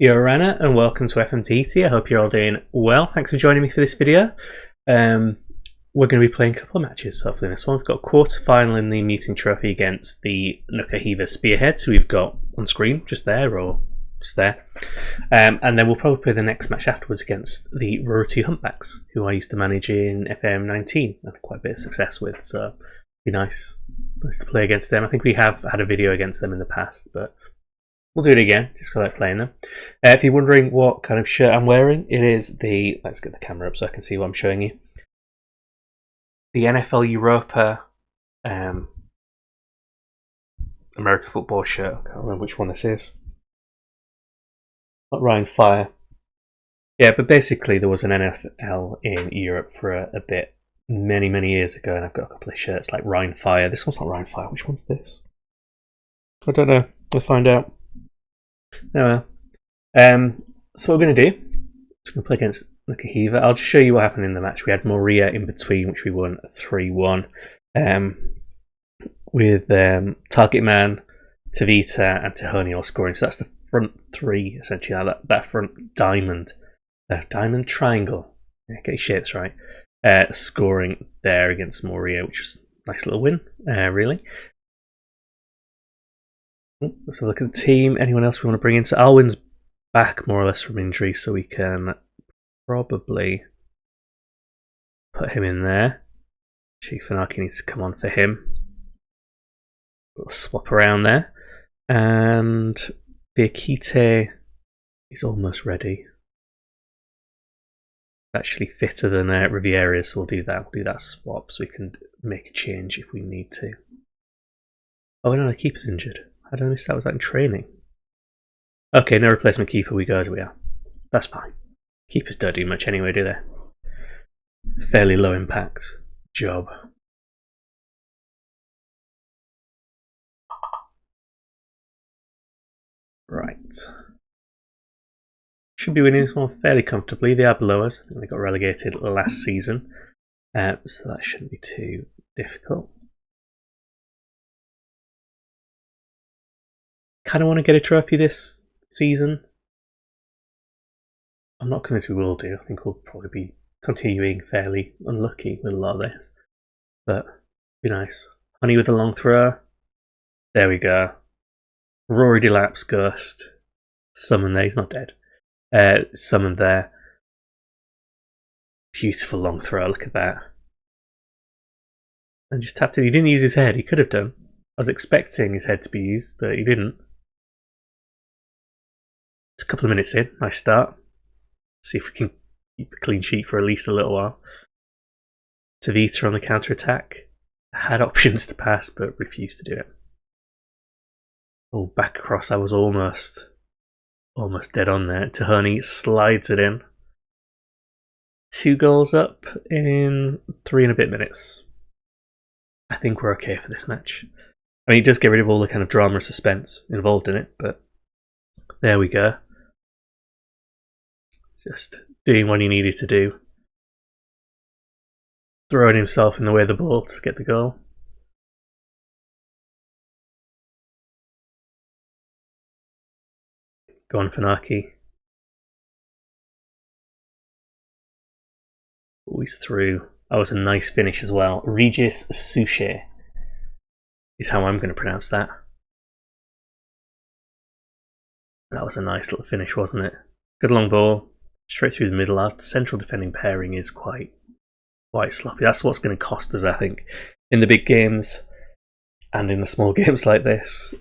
Yorana, and welcome to FM20. I hope you're all doing well. Thanks for joining me for this video. We're going to be playing a couple of matches, hopefully in this one. We've got a quarter-final in the Muting Trophy against the Nukuhiva Spearheads, who we've got on screen, just there, or just there. And then we'll probably play the next match afterwards against the Rorotu Humpbacks, who I used to manage in FM19 and had quite a bit of success with, so it'd be nice to play against them. I think we have had a video against them in the past, but we'll do it again, just because I like playing them. If you're wondering what kind of shirt I'm wearing, it is the... Let's get the camera up so I can see what I'm showing you. The NFL Europa American football shirt. I can't remember which one this is. Not Ryan Fire. Yeah, but basically there was an NFL in Europe for a bit, many years ago, and I've got a couple of shirts like Ryan Fire. This one's not Ryan Fire. Which one's this? I don't know. We'll find out. No, so what we're going to do is going to play against Nukuhiva. I'll just show you what happened in the match. We had Moria in between, which we won 3-1, with Target Man, Tavita, and Tahoni all scoring. So that's the front three, essentially. That front diamond triangle, get your shapes right, scoring there against Moria, which was a nice little win, really. Let's have a look at the team. Anyone else we want to bring in? So Alwyn's back more or less from injury, so we can probably put him in there. Chief Anarchy needs to come on for him. We'll swap around there. And Biakite is almost ready. Actually fitter than Riviera's, so we'll do that. We'll do that swap so we can make a change if we need to. Oh no, the keeper's injured. I don't know if that was in training. Okay, no replacement keeper, we go as we are. That's fine. Keepers don't do much anyway, do they? Fairly low impact job. Right. Should be winning this one fairly comfortably. They are below us. I think they got relegated last season. So that shouldn't be too difficult. Kind of want to get a trophy this season. I'm not convinced we will do. I think we'll probably be continuing fairly unlucky with a lot of this. But be nice. Honey with a long throw. There we go. Rory Delapse Ghost. Summon there. He's not dead. Summoned there. Beautiful long throw. Look at that. And just tapped it. He didn't use his head. He could have done. I was expecting his head to be used, but he didn't. Just a couple of minutes in. Nice start. See if we can keep a clean sheet for at least a little while. Tavita on the counter-attack. Had options to pass, but refused to do it. Oh, back across. I was almost dead on there. Tahoni slides it in. 2 goals up in 3 and a bit minutes. I think we're okay for this match. I mean, it does get rid of all the kind of drama and suspense involved in it, but there we go. Just doing what he needed to do. Throwing himself in the way of the ball to get the goal. Go on, Funaki. Always through. That was a nice finish as well. Regis Suchet is how I'm going to pronounce that. That was a nice little finish, wasn't it? Good long ball. Straight through the middle. Our central defending pairing is quite sloppy. That's what's going to cost us, I think, in the big games and in the small games like this.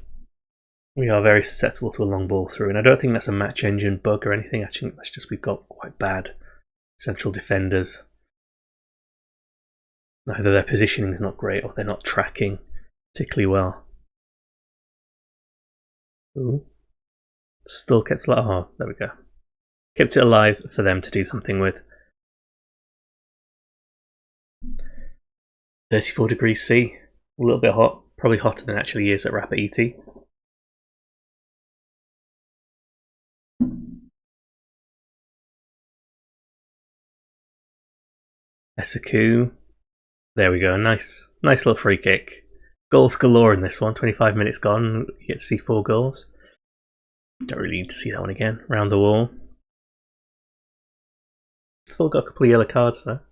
We are very susceptible to a long ball through, and I don't think that's a match engine bug or anything. I think that's just we've got quite bad central defenders. Either their positioning is not great or they're not tracking particularly well. Ooh. Still kept alive. Oh, there we go. Kept it alive for them to do something with. 34 degrees C. A little bit hot. Probably hotter than it actually is at Rapa ET. Esaku. There we go. Nice little free kick. Goals galore in this one. 25 minutes gone. You get to see 4 goals. Don't really need to see that one again. Round the wall. Still got a couple of yellow cards there.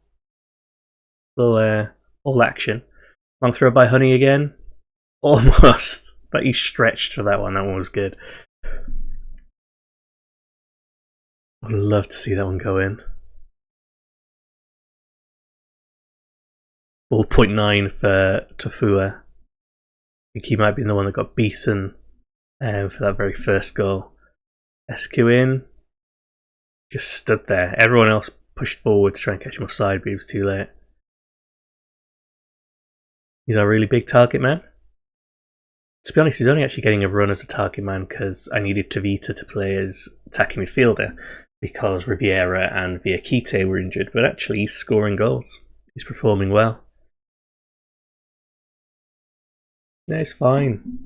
Little all action. Long throw by Honey again. Almost. But he stretched for that one. That one was good. I'd love to see that one go in. 4.9 for Tofua. I think he might be the one that got beaten for that very first goal. SQ in. Just stood there. Everyone else pushed forward to try and catch him offside, but he was too late. He's our really big target man. To be honest, he's only actually getting a run as a target man because I needed Tavita to play as attacking midfielder because Riviera and Viakite were injured, but actually he's scoring goals. He's performing well. Yeah, he's fine.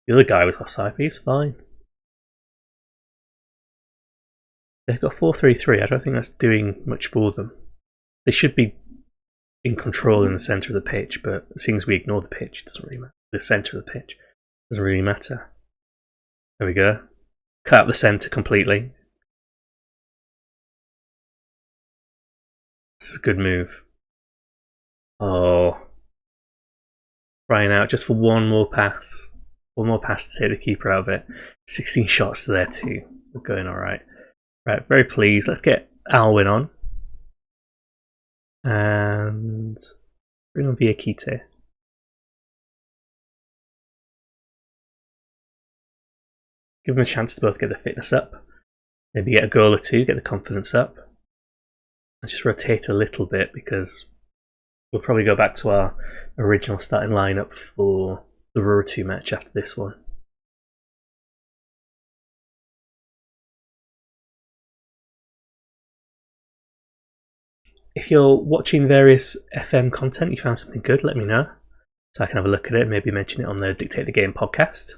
The other guy was offside, but he's fine. They've got 4-3-3. I don't think that's doing much for them. They should be in control in the centre of the pitch, but seeing as we ignore the pitch, it doesn't really matter. The centre of the pitch doesn't really matter. There we go. Cut out the centre completely. This is a good move. Oh. Crying out just for one more pass. One more pass to take the keeper out of it. 16 shots there too. We're going alright. Right, very pleased. Let's get Alwyn on. And bring on Viakite. Give them a chance to both get the fitness up. Maybe get a goal or two, get the confidence up. Let's just rotate a little bit because we'll probably go back to our original starting lineup for the Rurutu match after this one. If you're watching various FM content, you found something good, let me know so I can have a look at it and maybe mention it on the Dictate the Game podcast.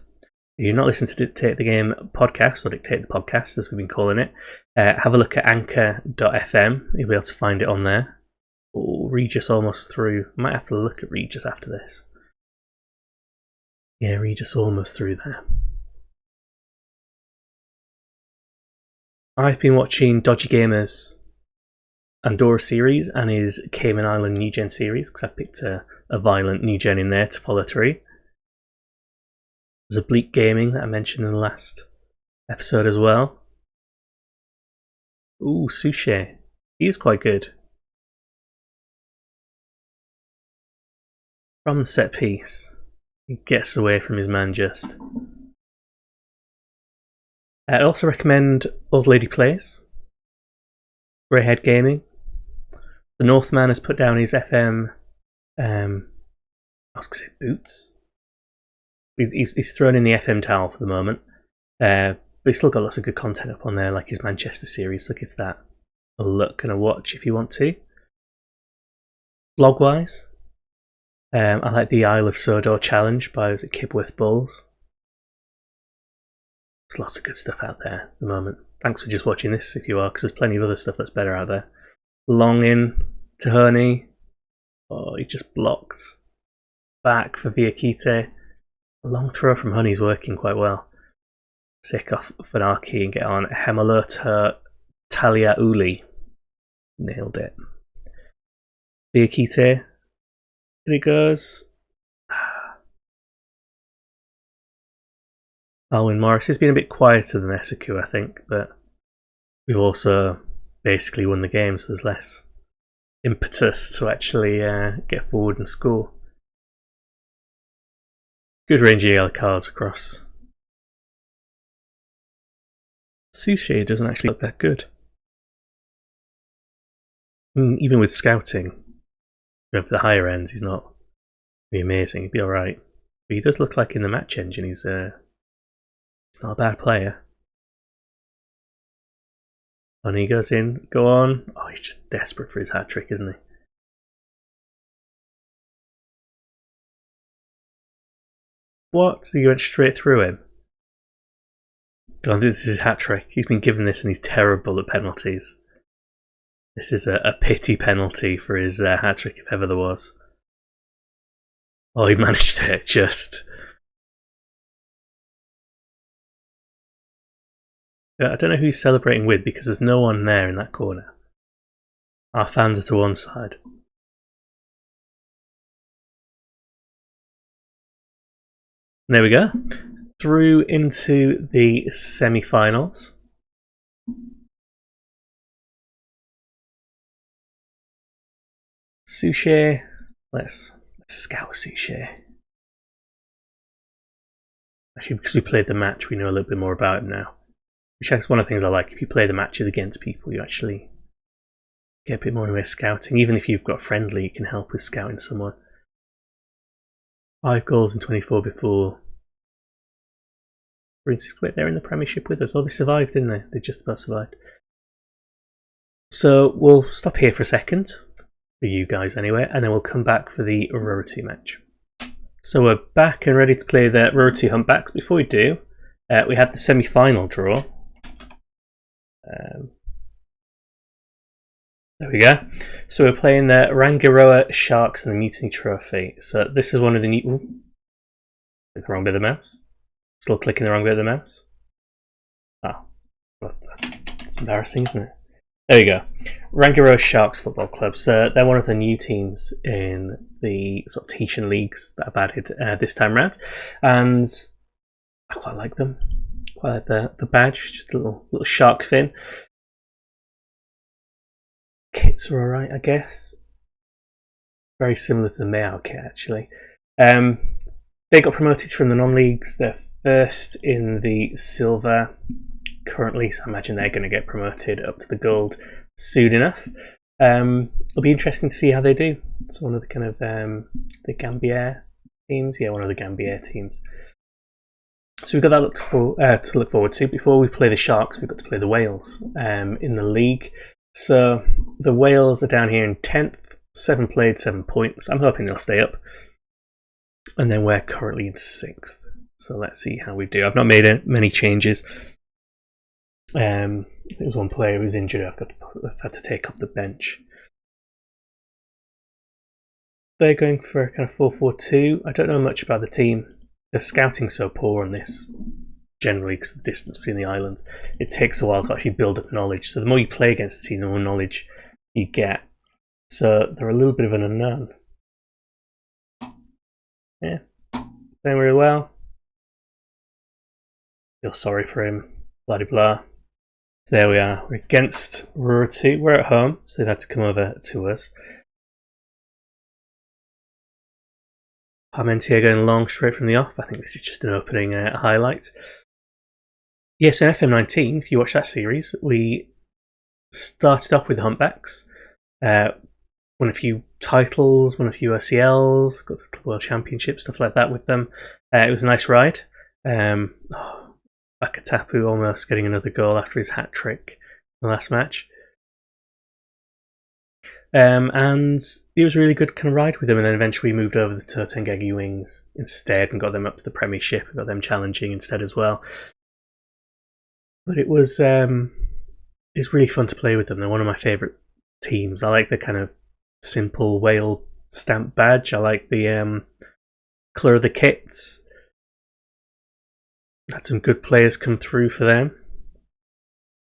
If you're not listening to Dictate the Game podcast, or Dictate the Podcast as we've been calling it, have a look at anchor.fm. You'll be able to find it on there. Oh, Regis almost through. I might have to look at Regis after this. Yeah, Regis almost through there. I've been watching Dodgy Gamer's Andorra series and his Cayman Island New Gen series because I picked a violent New Gen in there to follow through. There's Oblique Gaming that I mentioned in the last episode as well. Ooh, Sushi. He's quite good. From the set piece, he gets away from his man just. I'd also recommend Old Lady Plays. Greyhead Gaming. The Northman has put down his FM. I was going to say boots. He's thrown in the FM towel for the moment. But he's still got lots of good content up on there, like his Manchester series, so give that a look and a watch if you want to. Blog-wise, I like the Isle of Sodor challenge by Kibworth Bulls. There's lots of good stuff out there at the moment. Thanks for just watching this if you are, because there's plenty of other stuff that's better out there. Long in to Honey. Oh, he just blocked. Back for Viakite. A long throw from Honey's working quite well. Take off Fanaki and get on Hemalota Taliauli. Nailed it. Viakite. Here it goes. Alwyn Morris has been a bit quieter than Eseku, I think, but we've also basically won the game, so there's less impetus to actually get forward and score. Good range of yellow cards across. Sushi doesn't actually look that good. Even with scouting, going for the higher ends, he's not really amazing. He'd be alright. But he does look like in the match engine he's not a bad player. And he goes in, go on. Oh, he's just desperate for his hat trick, isn't he? What? He went straight through him. God, this is his hat trick. He's been given this and he's terrible at penalties. This is a pity penalty for his hat trick if ever there was. Oh, he managed it just. I don't know who he's celebrating with because there's no one there in that corner. Our fans are to one side. And there we go. Through into the semi-finals. Sushi. Let's scout Sushi. Actually, because we played the match, we know a little bit more about him now. Which is one of the things I like. If you play the matches against people, you actually get a bit more in the way of scouting. Even if you've got friendly, you can help with scouting someone. 5 goals and 24 before. For instance, they're in the Premiership with us. Oh, they survived, didn't they? They just about survived. So we'll stop here for a second, for you guys anyway, and then we'll come back for the Roratu match. So we're back and ready to play the Roratu Humpbacks. Before we do, we had the semi-final draw. There we go. So we're playing the Rangiroa Sharks and the Mutiny Trophy. So this is one of the new... Click the wrong bit of the mouse. Still clicking the wrong bit of the mouse. Oh, well, that's embarrassing, isn't it? There we go. Rangiroa Sharks Football Club. So they're one of the new teams in the sort of Tahitian leagues that I've added this time around, and I quite like them. Quite like the badge, just a little shark fin. Kits are alright, I guess. Very similar to the Mayao kit, actually. They got promoted from the non-leagues. They're first in the silver currently, so I imagine they're going to get promoted up to the gold soon enough. It'll be interesting to see how they do. It's one of the kind of the Gambier teams. Yeah, one of the Gambier teams. So we've got that to look forward to. Before we play the Sharks, we've got to play the Whales in the league. So the Whales are down here in 10th, 7 played, 7 points. I'm hoping they'll stay up. And then we're currently in 6th. So let's see how we do. I've not made many changes. There was one player who was injured. I've had to take off the bench. They're going for a kind of 4-4-2. I don't know much about the team. The scouting's so poor on this, generally, because of the distance between the islands. It takes a while to actually build up knowledge. So the more you play against the team, the more knowledge you get. So they're a little bit of an unknown. Yeah, playing really well. Feel sorry for him. Blah de blah. So there we are. We're against Roratu. We're at home, so they've had to come over to us. Parmentier going long straight from the off. I think this is just an opening highlight. Yes, in FM19, if you watch that series, we started off with the Humpbacks. Won a few titles, won a few OCLs, got to the World Championship, stuff like that with them. It was a nice ride. Akatapu almost getting another goal after his hat trick in the last match. And it was a really good kind of ride with them, and then eventually we moved over the Totengagi Wings instead and got them up to the Premiership and got them challenging instead as well. But it was really fun to play with them. They're one of my favourite teams. I like the kind of simple whale stamp badge. I like the colour of the kits. Had some good players come through for them.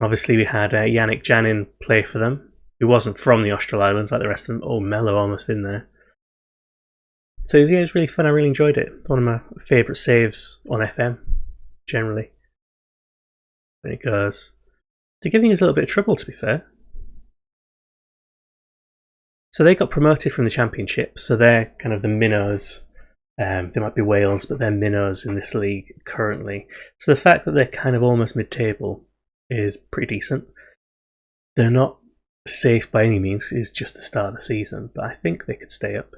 Obviously we had Yannick Janin play for them, who wasn't from the Austral Islands like the rest of them. Oh, Mello almost in there. So yeah, it was really fun. I really enjoyed it. One of my favourite saves on FM, generally. When it goes. They're giving us a little bit of trouble, to be fair. So they got promoted from the Championship, so they're kind of the minnows. They might be whales, but they're minnows in this league currently. So the fact that they're kind of almost mid-table is pretty decent. They're not safe by any means. It's just the start of the season, but I think they could stay up.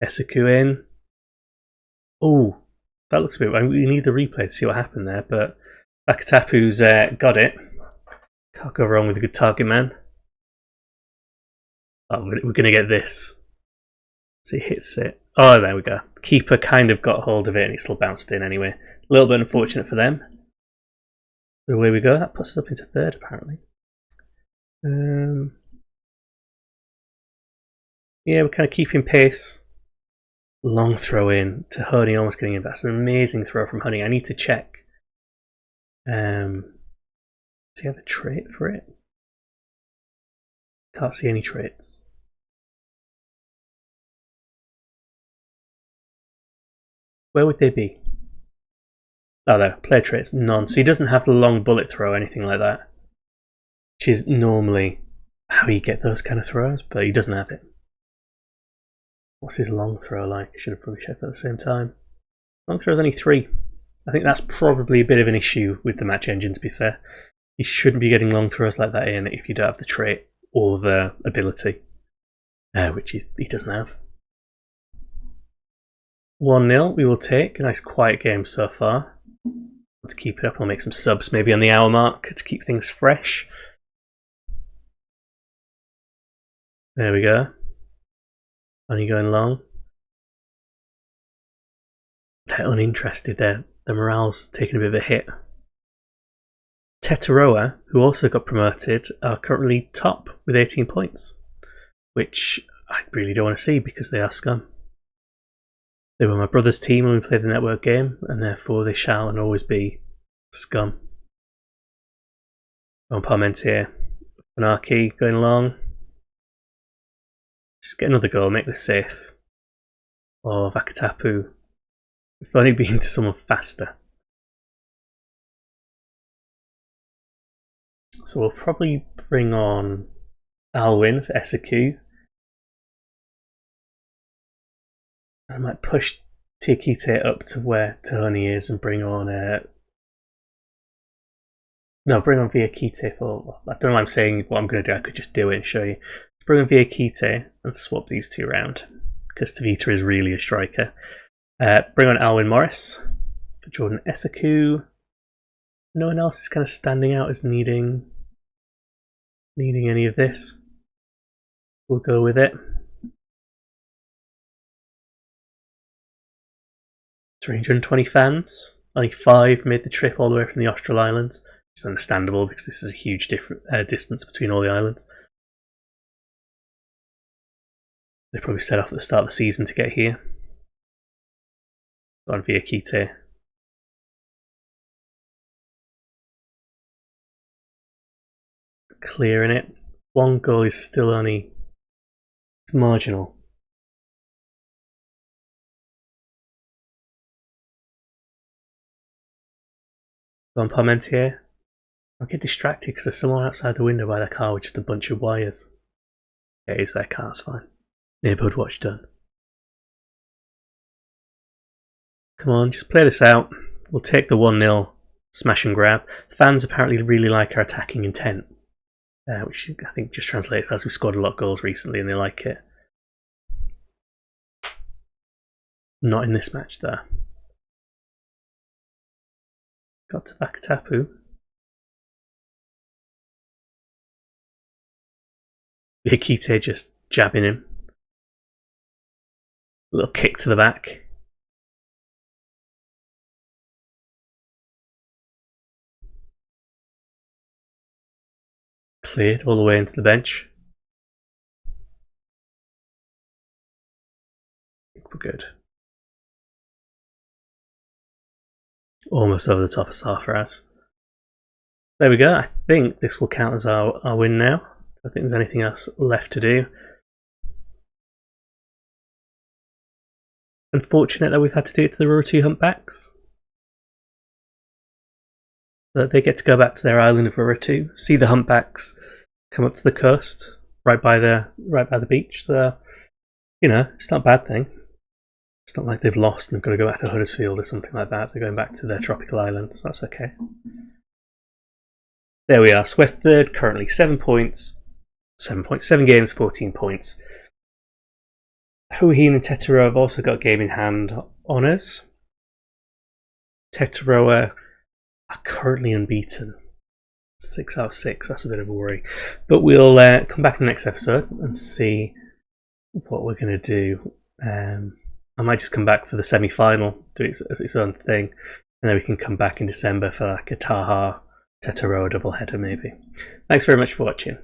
Esaku in. Oh, that looks a bit... we need the replay to see what happened there, but Akatapu's got it. Can't go wrong with a good target man. Oh, we're going to get this. So he hits it. Oh, there we go. The keeper kind of got hold of it and it still bounced in anyway. A little bit unfortunate for them. But away we go. That puts us up into 3rd, apparently. Yeah, we're kind of keeping pace. Long throw in to Honey, almost getting in. That's an amazing throw from Honey. I need to check Does he have a trait for it? Can't see any traits. Where would they be? Oh, there. Player traits, none. So he doesn't have the long bullet throw or anything like that, which is normally how you get those kind of throws, but he doesn't have it. What's his long throw like? Should have probably checked at the same time. Long throw is only 3. I think that's probably a bit of an issue with the match engine, to be fair. You shouldn't be getting long throws like that in if you don't have the trait or the ability, which he doesn't have. 1-0 we will take. A nice quiet game so far. To keep it up, I'll make some subs maybe on the hour mark to keep things fresh. There we go. Only going long. They're uninterested there. The morale's taking a bit of a hit. Hitiraa, who also got promoted, are currently top with 18 points, which I really don't want to see because they are scum. They were my brother's team when we played the network game, and therefore they shall and always be scum. On Parmentier, Augie going along. Just get another goal, make this safe. Or Vakatapu. If only being to someone faster. So we'll probably bring on Alwyn for SQ. I might push Tahiti up to where Tony is and bring on bring on Viakite for... I don't know why I'm saying what I'm going to do. I could just do it and show you. Let's bring on Viakite and swap these two around, because Tavita is really a striker. Bring on Alwyn Morris for Jordan Esaku. No one else is kind of standing out as needing any of this. We'll go with it. 320 fans. Only 5 made the trip all the way from the Austral Islands. It's understandable because this is a huge distance between all the islands. They probably set off at the start of the season to get here. On Viakite. Clearing it. 1 goal is still only... It's marginal. On Parmentier. I'll get distracted because there's someone outside the window by their car with just a bunch of wires. Yeah, it's their car, it's fine. Neighbourhood watch done. Come on, just play this out. We'll take the 1-0 smash and grab. The fans apparently really like our attacking intent, which I think just translates as we've scored a lot of goals recently and they like it. Not in this match though. Got to Vakatapu. Viakite just jabbing him. A little kick to the back. Cleared all the way into the bench. I think we're good. Almost over the top of Sarfaraz. There we go. I think this will count as our win now. I don't think there's anything else left to do. Unfortunate that we've had to do it to the Ruru Humpbacks. But they get to go back to their island of Ruru, see the Humpbacks come up to the coast, right by the beach. So, you know, it's not a bad thing. It's not like they've lost and they've got to go back to Huddersfield or something like that. They're going back to their tropical islands. That's okay. There we are. So we're third currently. 7 points. 7 points. 7 games, 14 points. Huahine and Hitiraa have also got a game in hand on us. Hitiraa are currently unbeaten. 6 out of 6. That's a bit of a worry. But we'll come back in the next episode and see what we're going to do. I might just come back for the semi-final, do it as its own thing, and then we can come back in December for like a Taha Hitiraa double header maybe. Thanks very much for watching.